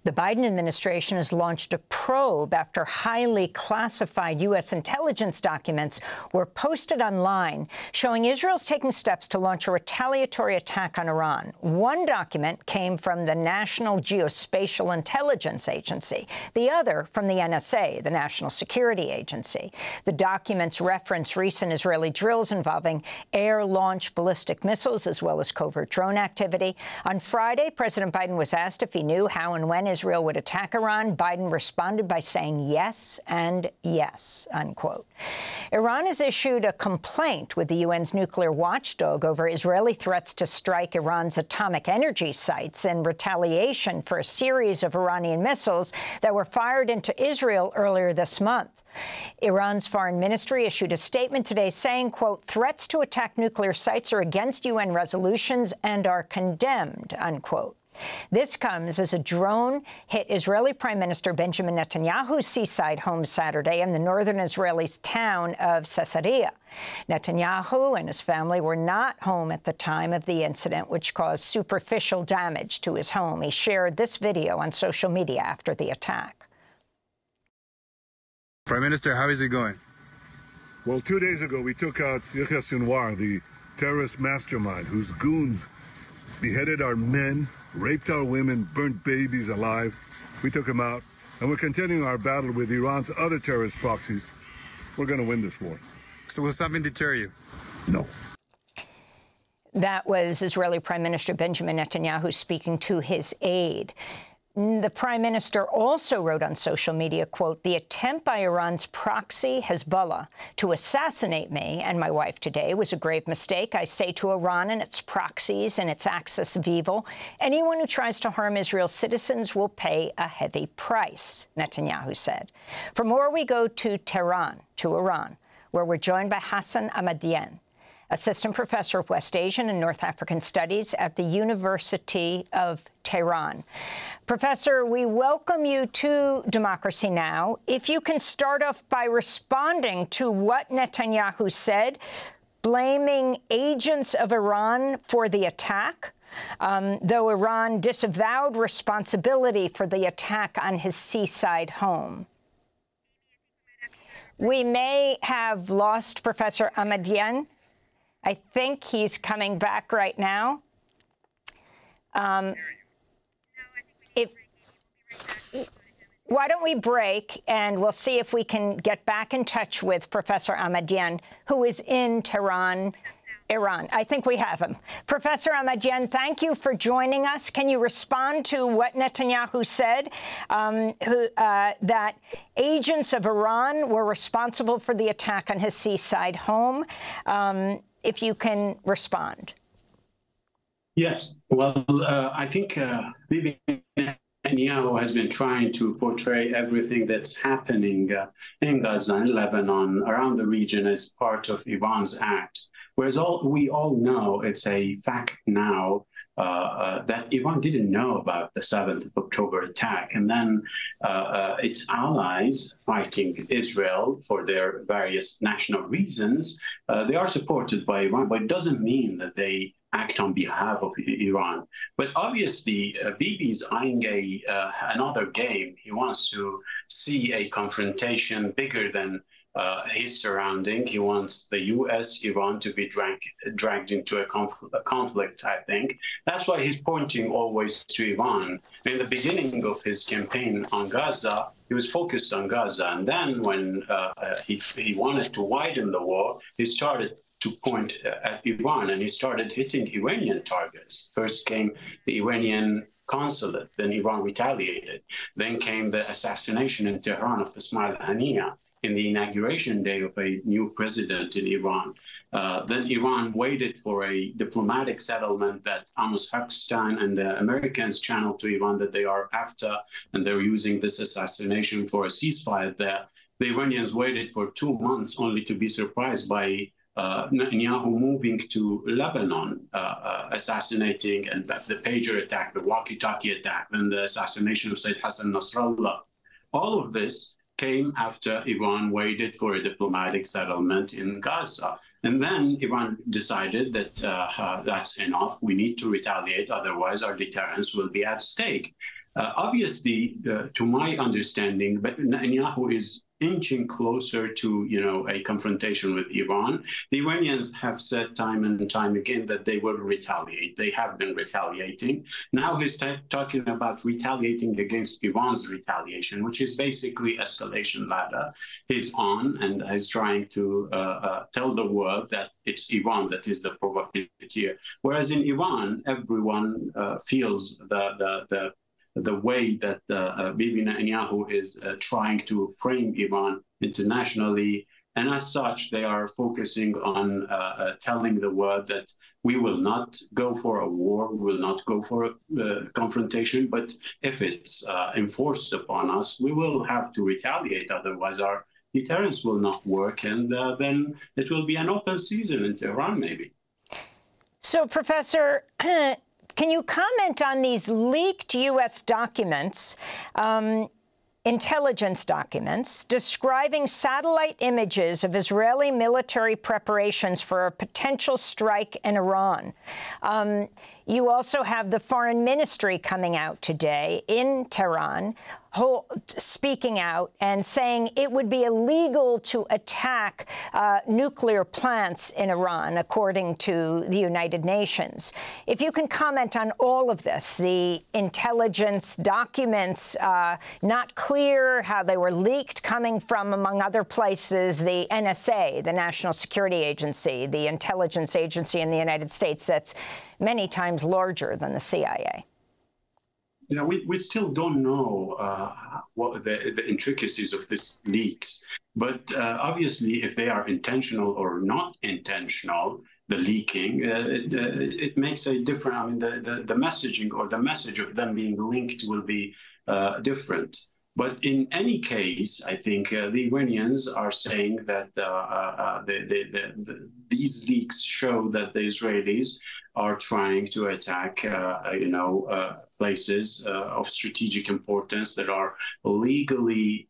The Biden administration has launched a probe after highly classified U.S. intelligence documents were posted online showing Israel's taking steps to launch a retaliatory attack on Iran. One document came from the National Geospatial Intelligence Agency, the other from the NSA, the National Security Agency. The documents reference recent Israeli drills involving air-launched ballistic missiles as well as covert drone activity. On Friday, President Biden was asked if he knew how and when Israel would attack Iran. Biden responded by saying yes and yes, unquote. Iran has issued a complaint with the UN's nuclear watchdog over Israeli threats to strike Iran's atomic energy sites in retaliation for a series of Iranian missiles that were fired into Israel earlier this month. Iran's foreign ministry issued a statement today saying, quote, threats to attack nuclear sites are against UN resolutions and are condemned, unquote. This comes as a drone hit Israeli Prime Minister Benjamin Netanyahu's seaside home Saturday in the northern Israeli town of Caesarea. Netanyahu and his family were not home at the time of the incident, which caused superficial damage to his home. He shared this video on social media after the attack. Prime Minister, how is it going? Well, 2 days ago, we took out Yahya Sinwar, the terrorist mastermind whose goons beheaded our men, raped our women, burnt babies alive. We took him out, and we're continuing our battle with Iran's other terrorist proxies. We're going to win this war. So will something deter you? No. That was Israeli Prime Minister Benjamin Netanyahu speaking to his aide. The prime minister also wrote on social media, quote, the attempt by Iran's proxy, Hezbollah, to assassinate me and my wife today was a grave mistake. I say to Iran and its proxies and its axis of evil, anyone who tries to harm Israel's citizens will pay a heavy price, Netanyahu said. For more, we go to Tehran, to Iran, where we're joined by Hassan Ahmadian, Assistant Professor of West Asian and North African Studies at the University of Tehran. Professor, we welcome you to Democracy Now! If you can start off by responding to what Netanyahu said, blaming agents of Iran for the attack, though Iran disavowed responsibility for the attack on his seaside home. We may have lost Professor Ahmadian. I think he's coming back right now. Why don't we break, and we'll see if we can get back in touch with Professor Ahmadian, who is in Tehran, Iran. I think we have him. Professor Ahmadian, thank you for joining us. Can you respond to what Netanyahu said, that agents of Iran were responsible for the attack on his seaside home? If you can respond. Yes. Well, I think Bibi Netanyahu has been trying to portray everything that's happening in Gaza and Lebanon, around the region, as part of Iran's act. Whereas we all know, it's a fact now, that Iran didn't know about the 7th of October attack. And then its allies fighting Israel for their various national reasons, they are supported by Iran, but it doesn't mean that they act on behalf of Iran. But obviously, Bibi's eyeing another game. He wants to see a confrontation bigger than his surrounding. He wants the U.S., Iran to be dragged into a conflict, I think. That's why he's pointing always to Iran. In the beginning of his campaign on Gaza, he was focused on Gaza. And then when he wanted to widen the war, he started to point at Iran, and he started hitting Iranian targets. First came the Iranian consulate, then Iran retaliated. Then came the assassination in Tehran of Ismail Haniyeh in the inauguration day of a new president in Iran. Then Iran waited for a diplomatic settlement that Amos Hochstein and the Americans channeled to Iran that they are after, and they're using this assassination for a ceasefire there. The Iranians waited for 2 months only to be surprised by Netanyahu moving to Lebanon, assassinating, and the pager attack, the walkie-talkie attack, then the assassination of Sayyid Hassan Nasrallah. All of this came after Iran waited for a diplomatic settlement in Gaza. And then Iran decided that that's enough. We need to retaliate, otherwise our deterrence will be at stake. Obviously, to my understanding, Netanyahu is inching closer to, a confrontation with Iran. The Iranians have said time and time again that they will retaliate. They have been retaliating. Now he's talking about retaliating against Iran's retaliation, which is basically escalation ladder. He's on and he's trying to tell the world that it's Iran that is the provocateur. Whereas in Iran, everyone feels the way that Bibi Netanyahu is trying to frame Iran internationally. And as such, they are focusing on telling the world that we will not go for a war, we will not go for a confrontation, but if it's enforced upon us, we will have to retaliate. Otherwise, our deterrence will not work, and then it will be an open season in Tehran, maybe. So, Professor, can you comment on these leaked U.S. documents, intelligence documents, describing satellite images of Israeli military preparations for a potential strike in Iran? You also have the foreign ministry coming out today in Tehran, speaking out and saying it would be illegal to attack nuclear plants in Iran, according to the United Nations. If you can comment on all of this, the intelligence documents, not clear how they were leaked, coming from, among other places, the NSA, the National Security Agency, the intelligence agency in the United States that's many times larger than the CIA. We still don't know what the intricacies of these leaks, but obviously, if they are intentional or not intentional, the leaking, it makes a difference. I mean, the messaging or the message of them being linked will be different. But in any case, I think the Iranians are saying that these leaks show that the Israelis are trying to attack, places of strategic importance that are legally,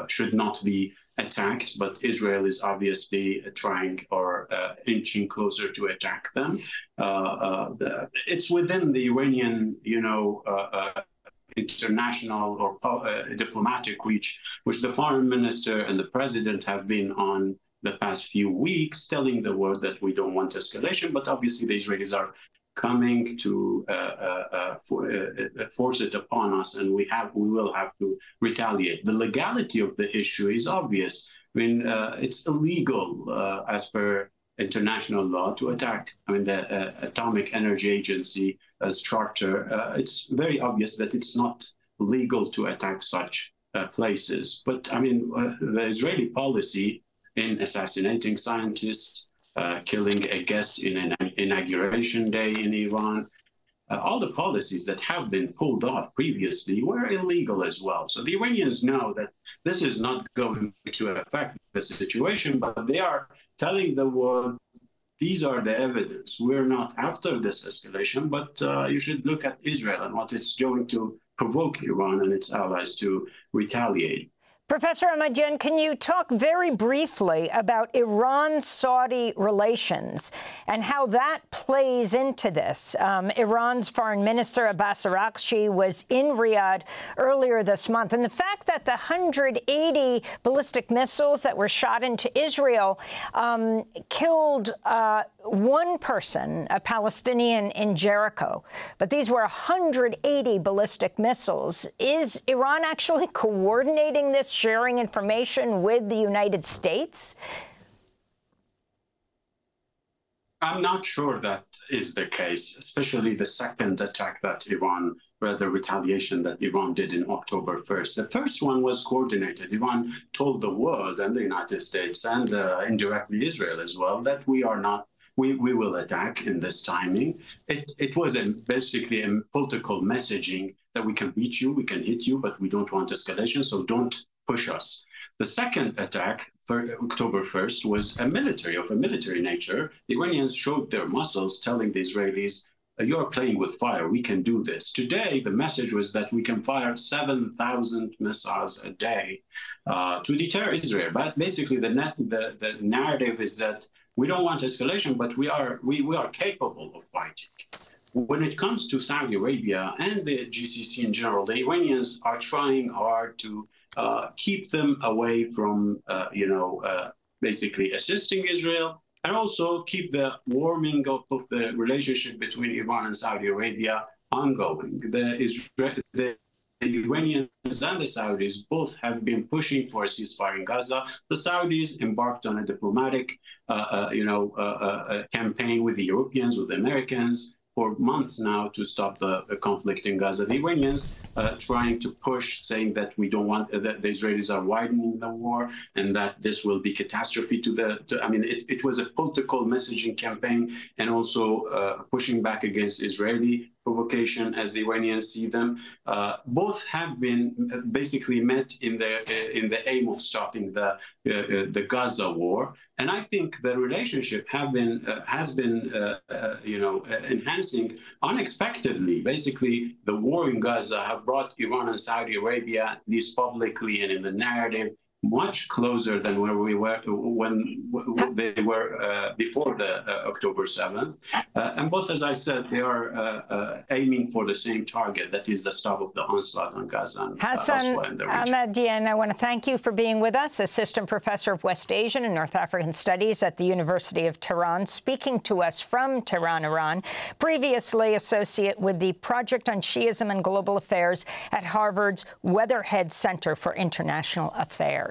should not be attacked. But Israel is obviously trying or inching closer to attack them. It's within the Iranian, international or diplomatic reach, which the foreign minister and the president have been on the past few weeks, telling the world that we don't want escalation, but obviously the Israelis are coming to force it upon us, and we will have to retaliate. The legality of the issue is obvious. I mean, it's illegal as per international law to attack. I mean, the Atomic Energy Agency structure. It's very obvious that it's not legal to attack such places. But I mean, the Israeli policy in assassinating scientists, killing a guest in an inauguration day in Iran, all the policies that have been pulled off previously were illegal as well. So the Iranians know that this is not going to affect the situation, but they are telling the world, these are the evidence. We're not after this escalation, but you should look at Israel and what it's doing to provoke Iran and its allies to retaliate. Professor Ahmadian, can you talk very briefly about Iran-Saudi relations and how that plays into this? Iran's Foreign Minister Abbas Araghchi was in Riyadh earlier this month, and the fact that the 180 ballistic missiles that were shot into Israel killed one person, a Palestinian in Jericho, but these were 180 ballistic missiles. Is Iran actually coordinating this, sharing information with the United States? I'm not sure that is the case, especially the second attack that Iran, the retaliation that Iran did in October 1st. The first one was coordinated. Iran told the world and the United States and indirectly Israel as well that we will attack in this timing. It was basically a political messaging that we can beat you, we can hit you, but we don't want escalation, so don't push us. The second attack, for October 1st, was of a military nature. The Iranians showed their muscles, telling the Israelis, you're playing with fire, we can do this. Today, the message was that we can fire 7,000 missiles a day to deter Israel. But basically, the narrative is that we don't want escalation, but we are capable of fighting. when it comes to Saudi Arabia and the GCC in general, the Iranians are trying hard to keep them away from, basically assisting Israel, and also keep the warming up of the relationship between Iran and Saudi Arabia ongoing. The Iranians and the Saudis both have been pushing for a ceasefire in Gaza. The Saudis embarked on a diplomatic, campaign with the Europeans, with the Americans, for months now to stop the conflict in Gaza. The Iranians trying to push, saying that we don't want, that the Israelis are widening the war and that this will be catastrophe to the, it was a political messaging campaign, and also pushing back against Israeli provocation as the Iranians see them. Both have been basically met in the aim of stopping the Gaza war. And I think the relationship has been enhancing unexpectedly. Basically, the war in Gaza have brought Iran and Saudi Arabia, at least publicly and in the narrative, much closer than where we were when they were before the October 7th. And both, as I said, they are aiming for the same target, that is the stop of the onslaught on Gaza and elsewhere in the region. Hassan Ahmadian, I want to thank you for being with us, Assistant Professor of West Asian and North African Studies at the University of Tehran, speaking to us from Tehran, Iran, previously associate with the Project on Shiism and Global Affairs at Harvard's Weatherhead Center for International Affairs.